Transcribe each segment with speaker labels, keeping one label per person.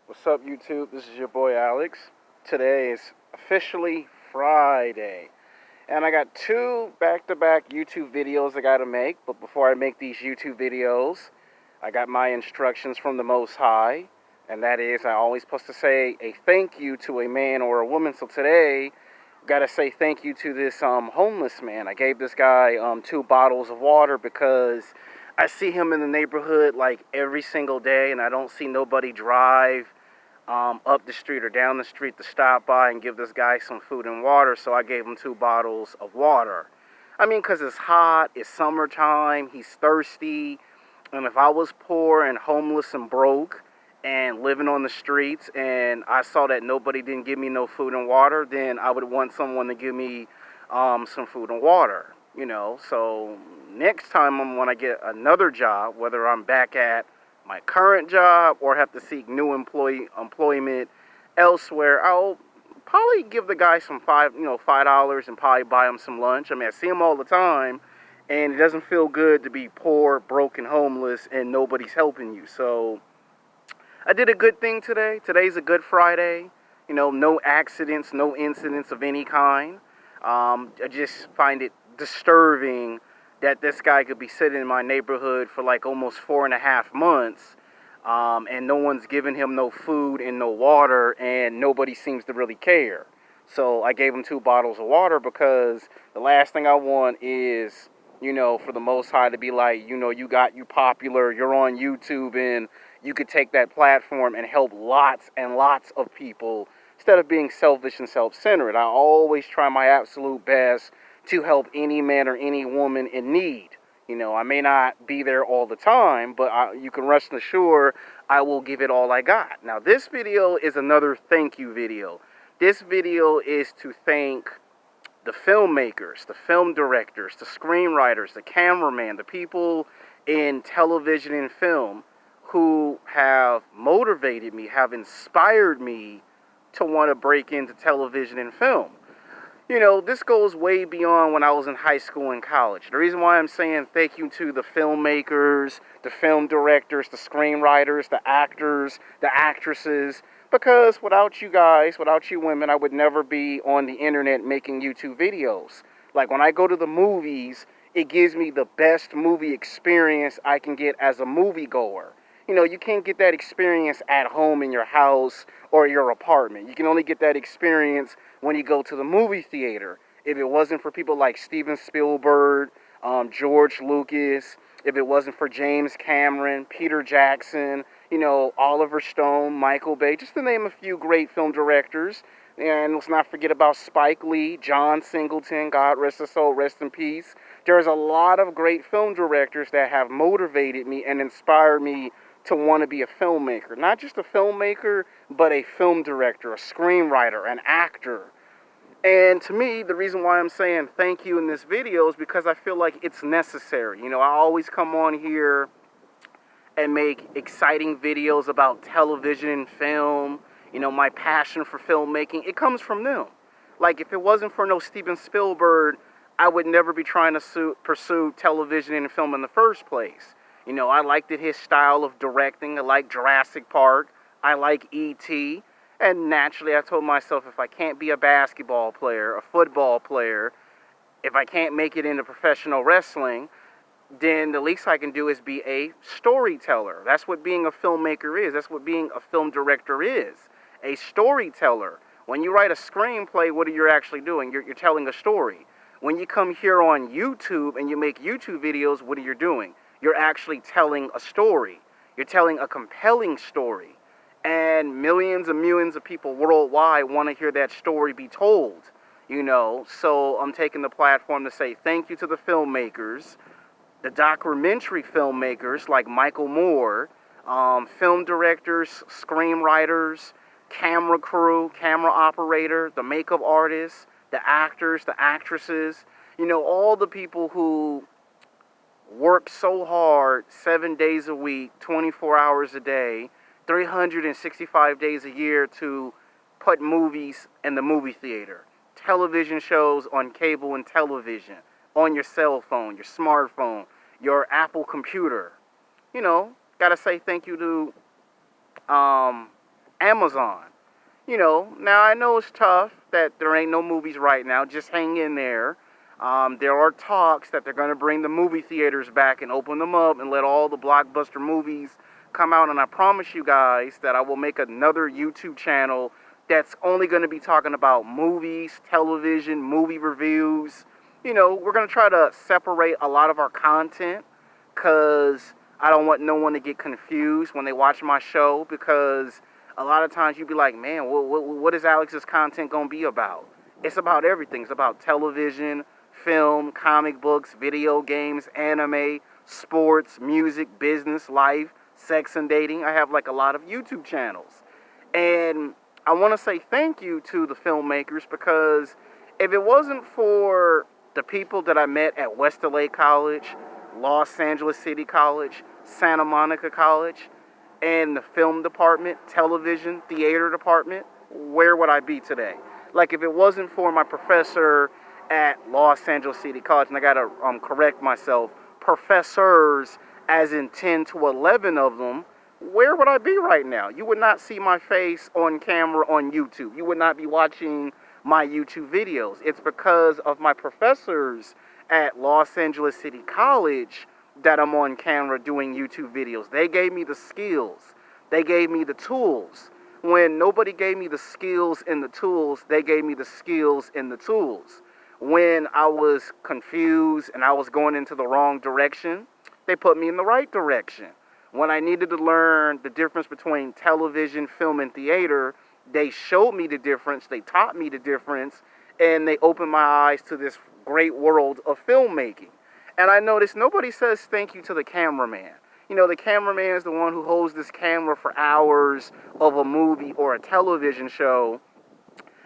Speaker 1: What's up, YouTube? This is your boy Alex. Today is officially Friday, and I got two back-to-back YouTube videos I gotta make. But before I make these YouTube videos, I got my instructions from the Most High, and that is I always supposed to say a thank you to a man or a woman. So today, gotta say thank you to this homeless man. I gave this guy 2 bottles of water because I see him in the neighborhood like every single day, and I don't see nobody drive up the street or down the street to stop by and give this guy some food and water. So I gave him 2 bottles of water. I mean, because it's hot, it's summertime, he's thirsty. And if I was poor and homeless and broke and living on the streets and I saw that nobody didn't give me no food and water, then I would want someone to give me some food and water, So next time when I get another job, whether I'm back at my current job or have to seek new employment elsewhere, I'll probably give the guy some $5 and probably buy him some lunch. I mean, I see him all the time, and it doesn't feel good to be poor, broke, and homeless, and nobody's helping you. So I did a good thing today. Today's a good Friday. No accidents, no incidents of any kind. I just find it disturbing that this guy could be sitting in my neighborhood for like almost 4.5 months, and no one's giving him no food and no water, and nobody seems to really care. So I gave him 2 bottles of water because the last thing I want is, for the Most High to be like, you popular, you're on YouTube, and you could take that platform and help lots and lots of people instead of being selfish and self-centered. I always try my absolute best to help any man or any woman in need. I may not be there all the time, but you can rest assured I will give it all I got. Now, this video is another thank you video. This video is to thank the filmmakers, the film directors, the screenwriters, the cameraman, the people in television and film who have motivated me, have inspired me to want to break into television and film. This goes way beyond when I was in high school and college. The reason why I'm saying thank you to the filmmakers, the film directors, the screenwriters, the actors, the actresses, because without you guys, without you women, I would never be on the internet making YouTube videos. Like when I go to the movies, it gives me the best movie experience I can get as a moviegoer. You can't get that experience at home in your house or your apartment. You can only get that experience when you go to the movie theater. If it wasn't for people like Steven Spielberg, George Lucas, if it wasn't for James Cameron, Peter Jackson, Oliver Stone, Michael Bay, just to name a few great film directors. And let's not forget about Spike Lee, John Singleton, God rest his soul, rest in peace. There's a lot of great film directors that have motivated me and inspired me to want to be a filmmaker. Not just a filmmaker, but a film director, a screenwriter, an actor. And to me, the reason why I'm saying thank you in this video is because I feel like it's necessary. I always come on here and make exciting videos about television and film. My passion for filmmaking, it comes from them. Like, if it wasn't for no Steven Spielberg, I would never be trying to pursue television and film in the first place. I liked his style of directing. I like Jurassic Park. I like E.T. And naturally, I told myself, if I can't be a basketball player, a football player, if I can't make it into professional wrestling, then the least I can do is be a storyteller. That's what being a filmmaker is. That's what being a film director is. A storyteller. When you write a screenplay, what are you actually doing? You're telling a story. When you come here on YouTube and you make YouTube videos, what are you doing? You're actually telling a story. You're telling a compelling story. And millions and millions of people worldwide want to hear that story be told. So I'm taking the platform to say thank you to the filmmakers, the documentary filmmakers like Michael Moore, film directors, screenwriters, camera crew, camera operator, the makeup artists, the actors, the actresses, all the people who work so hard 7 days a week, 24 hours a day, 365 days a year to put movies in the movie theater, television shows on cable and television, on your cell phone, your smartphone, your Apple computer. Gotta say thank you to Amazon. Now I know it's tough that there ain't no movies right now. Just hang in there. There are talks that they're going to bring the movie theaters back and open them up and let all the blockbuster movies come out. And I promise you guys that I will make another YouTube channel that's only going to be talking about movies, television, movie reviews. We're going to try to separate a lot of our content because I don't want no one to get confused when they watch my show, because a lot of times you'd be like, man, what is Alex's content going to be about? It's about everything. It's about television, film, comic books, video games, anime, sports, music, business, life, sex and dating. I have like a lot of YouTube channels. And I want to say thank you to the filmmakers, because if it wasn't for the people that I met at West LA College, Los Angeles City College, Santa Monica College, and the film department, television, theater department, where would I be today? Like, if it wasn't for my professor at Los Angeles City College, and I gotta correct myself, professors as in 10 to 11 of them, where would I be right now? You would not see my face on camera on YouTube. You would not be watching my YouTube videos. It's because of my professors at Los Angeles City College that I'm on camera doing YouTube videos. They gave me the skills. They gave me the tools. When nobody gave me the skills and the tools, they gave me the skills and the tools. When I was confused and I was going into the wrong direction, they put me in the right direction. When I needed to learn the difference between television, film, and theater, they showed me the difference, they taught me the difference, and they opened my eyes to this great world of filmmaking. And I noticed nobody says thank you to the cameraman. The cameraman is the one who holds this camera for hours of a movie or a television show,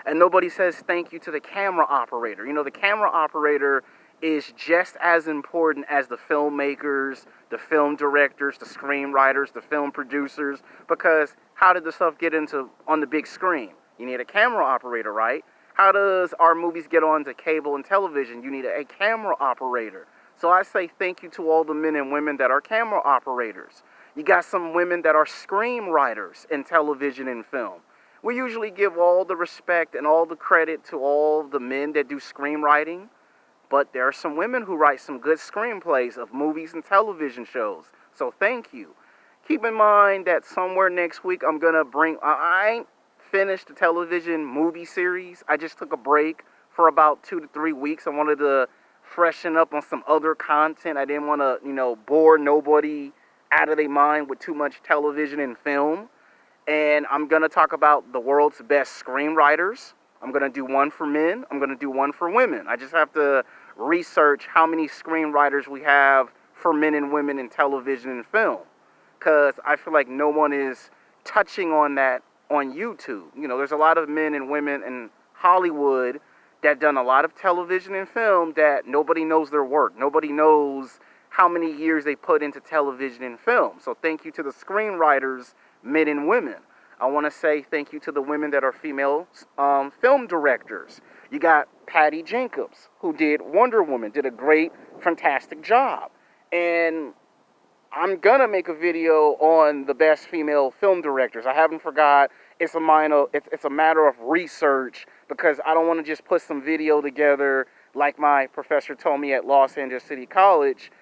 Speaker 1: and nobody says thank you to the camera operator. The camera operator is just as important as the filmmakers, the film directors, the screenwriters, the film producers, because how did the stuff get on the big screen? You need a camera operator, right? How does our movies get onto cable and television? You need a camera operator. So I say thank you to all the men and women that are camera operators. You got some women that are screenwriters in television and film. We usually give all the respect and all the credit to all the men that do screenwriting, but there are some women who write some good screenplays of movies and television shows. So thank you. Keep in mind that somewhere next week I ain't finished the television movie series. I just took a break for about 2 to 3 weeks. I wanted to freshen up on some other content. I didn't want to, bore nobody out of their mind with too much television and film. And I'm going to talk about the world's best screenwriters. I'm going to do one for men. I'm going to do one for women. I just have to research how many screenwriters we have for men and women in television and film, because I feel like no one is touching on that on YouTube. There's a lot of men and women in Hollywood that done a lot of television and film that nobody knows their work. Nobody knows how many years they put into television and film. So thank you to the screenwriters, men and women. I want to say thank you to the women that are female film directors. You got Patty Jenkins, who did Wonder Woman, did a great, fantastic job. And I'm going to make a video on the best female film directors. I haven't forgot. It's a matter of research, because I don't want to just put some video together like my professor told me at Los Angeles City College.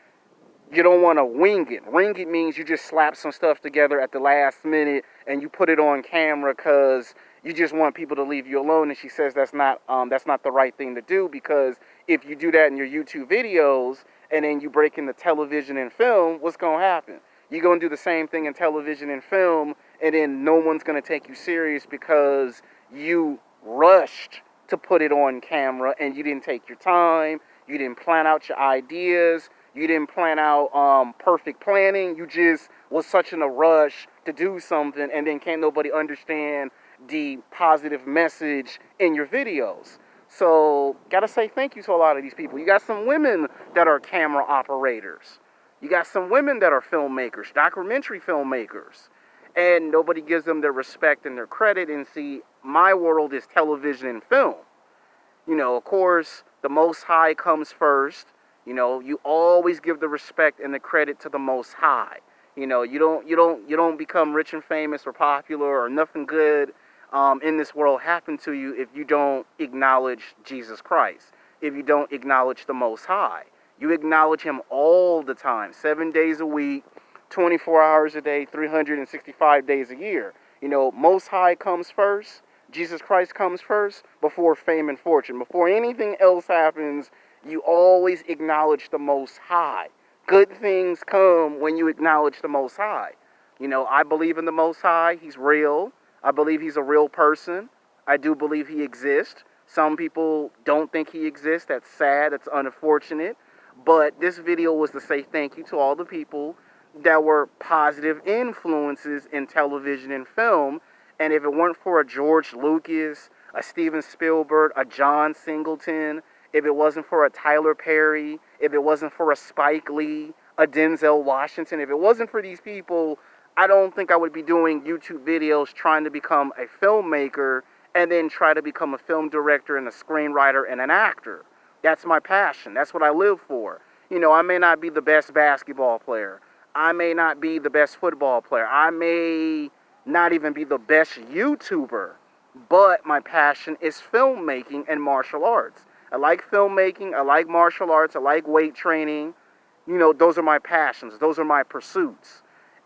Speaker 1: You don't want to wing it. Wing it means you just slap some stuff together at the last minute and you put it on camera because you just want people to leave you alone. And she says that's not the right thing to do, because if you do that in your YouTube videos and then you break into television and film, what's going to happen? You're going to do the same thing in television and film, and then no one's going to take you serious because you rushed to put it on camera and you didn't take your time. You didn't plan out your ideas. You didn't plan out perfect planning. You just was such in a rush to do something, and then can't nobody understand the positive message in your videos. So, gotta say thank you to a lot of these people. You got some women that are camera operators. You got some women that are filmmakers, documentary filmmakers. And nobody gives them their respect and their credit. And see, my world is television and film. Of course, the Most High comes first. You always give the respect and the credit to the Most High. You don't become rich and famous or popular or nothing good in this world happen to you if you don't acknowledge Jesus Christ, if you don't acknowledge the Most High. You acknowledge him all the time, 7 days a week, 24 hours a day, 365 days a year. Most High comes first. Jesus Christ comes first before fame and fortune. Before anything else happens, you always acknowledge the Most High. Good things come when you acknowledge the Most High. I believe in the Most High. He's real. I believe he's a real person. I do believe he exists. Some people don't think he exists. That's sad. That's unfortunate. But this video was to say thank you to all the people that were positive influences in television and film. And if it weren't for a George Lucas, a Steven Spielberg, a John Singleton, if it wasn't for a Tyler Perry, if it wasn't for a Spike Lee, a Denzel Washington, if it wasn't for these people, I don't think I would be doing YouTube videos trying to become a filmmaker and then try to become a film director and a screenwriter and an actor. That's my passion. That's what I live for. I may not be the best basketball player. I may not be the best football player. I may not even be the best YouTuber. But my passion is filmmaking and martial arts. I like filmmaking. I like martial arts. I like weight training. Those are my passions. Those are my pursuits.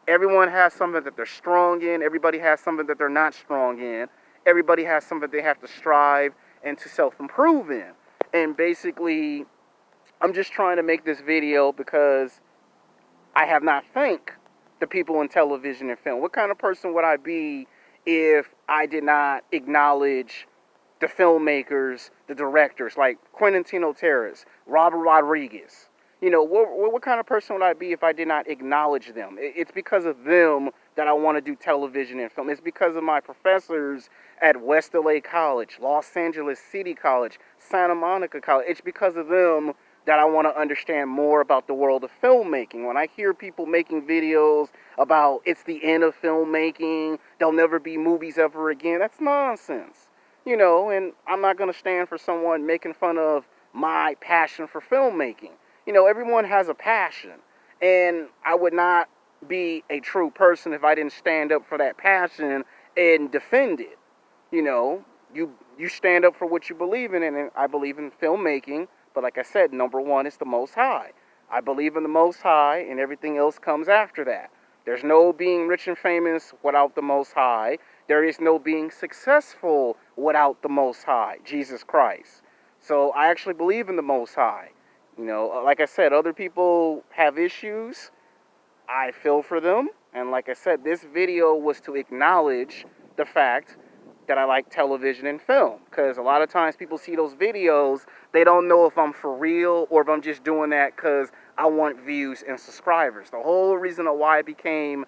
Speaker 1: Everyone has something that they're strong in. Everybody has something that they're not strong in. Everybody has something they have to strive and to self-improve in. And basically, I'm just trying to make this video because I have not thanked the people in television and film. What kind of person would I be if I did not acknowledge the filmmakers, the directors, like Quentin Tarantino, Robert Rodriguez? What kind of person would I be if I did not acknowledge them? It's because of them that I want to do television and film. It's because of my professors at West LA College, Los Angeles City College, Santa Monica College. It's because of them that I want to understand more about the world of filmmaking. When I hear people making videos about it's the end of filmmaking, there'll never be movies ever again, that's nonsense. And I'm not going to stand for someone making fun of my passion for filmmaking. Everyone has a passion, and I would not be a true person if I didn't stand up for that passion and defend it. You stand up for what you believe in, and I believe in filmmaking, but like I said, number one is the Most High. I believe in the Most High, and everything else comes after that. There's no being rich and famous without the Most High. There is no being successful without the Most High, Jesus Christ. So I actually believe in the Most High. Like I said, other people have issues. I feel for them. And like I said, this video was to acknowledge the fact that I like television and film. Because a lot of times people see those videos, they don't know if I'm for real or if I'm just doing that because I want views and subscribers. The whole reason why I became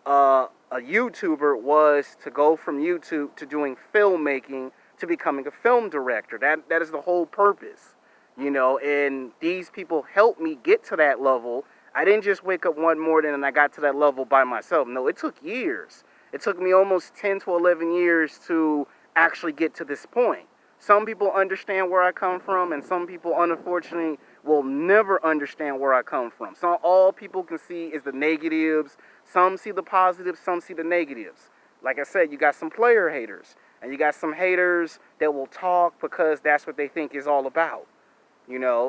Speaker 1: a YouTuber was to go from YouTube to doing filmmaking to becoming a film director. That is the whole purpose. And these people helped me get to that level. I didn't just wake up one morning and I got to that level by myself. No, it took years. It took me almost 10 to 11 years to actually get to this point. Some people understand where I come from, and some people, unfortunately, will never understand where I come from. So all people can see is the negatives. Some see the positives, some see the negatives. Like I said, you got some player haters, and you got some haters that will talk because that's what they think is all about.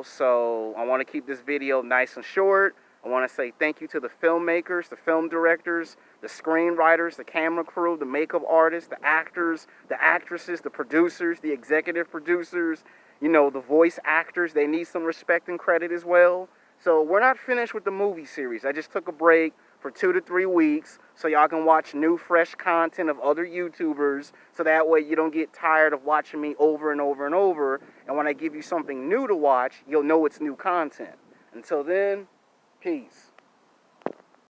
Speaker 1: So I want to keep this video nice and short. I want to say thank you to the filmmakers, the film directors, the screenwriters, the camera crew, the makeup artists, the actors, the actresses, the producers, the executive producers, the voice actors. They need some respect and credit as well. So we're not finished with the movie series. I just took a break for 2 to 3 weeks so y'all can watch new, fresh content of other YouTubers, so that way you don't get tired of watching me over and over and over. And when I give you something new to watch, you'll know it's new content. Until then, peace.